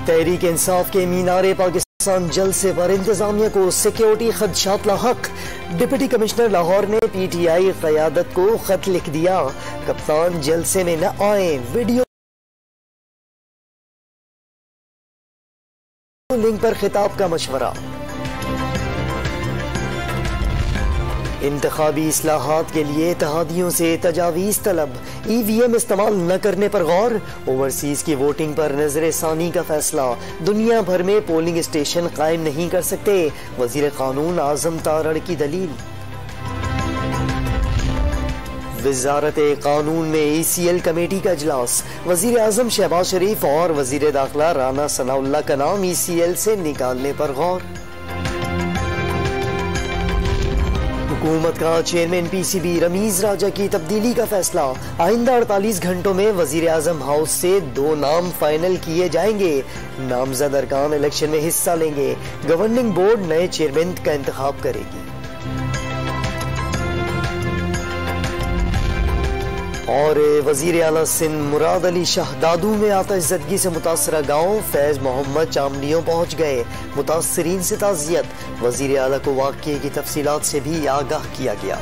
तहरीक इंसाफ के मीनारे पाकिस्तान जलसे पर इंतजामिया को सिक्योरिटी खदशात लाहक। डिप्टी कमिश्नर लाहौर ने PTI क़यादत को खत लिख दिया। कप्तान जलसे में न आए, वीडियो लिंक पर खिताब का मशवरा। इंतखाबी इस्लाहात के लिए इत्तेहादियों से तजावीज़ तलब। EVM इस्तेमाल न करने पर गौर। ओवरसीज की वोटिंग पर नजर-ए-सानी का फैसला। दुनिया भर में पोलिंग स्टेशन कायम नहीं कर सकते, वजीर कानून आजम तारड़ की दलील। वजारत कानून में ECL कमेटी का इजलास। वजीर आजम शहबाज शरीफ और वजीर दाखिला राना सनाउल्लाह का नाम ECL से निकालने पर गौर। हुकूमत का चेयरमैन PCB रमीज राजा की तब्दीली का फैसला। आइंदा 48 घंटों में वजीर आजम हाउस से 2 नाम फाइनल किए जाएंगे। नामजद अरकान इलेक्शन में हिस्सा लेंगे। गवर्निंग बोर्ड नए चेयरमैन का इंतखाब करेगी। और वजीर आला सिंध मुराद अली शाह दादू में आतिशज़दगी से मुतासरा गाँव फैज मोहम्मद चामड़ियों पहुँच गए। मुतासरीन से ताज़ियत। वजीर आला को वाक़ये की तफसीलात से भी आगाह किया गया।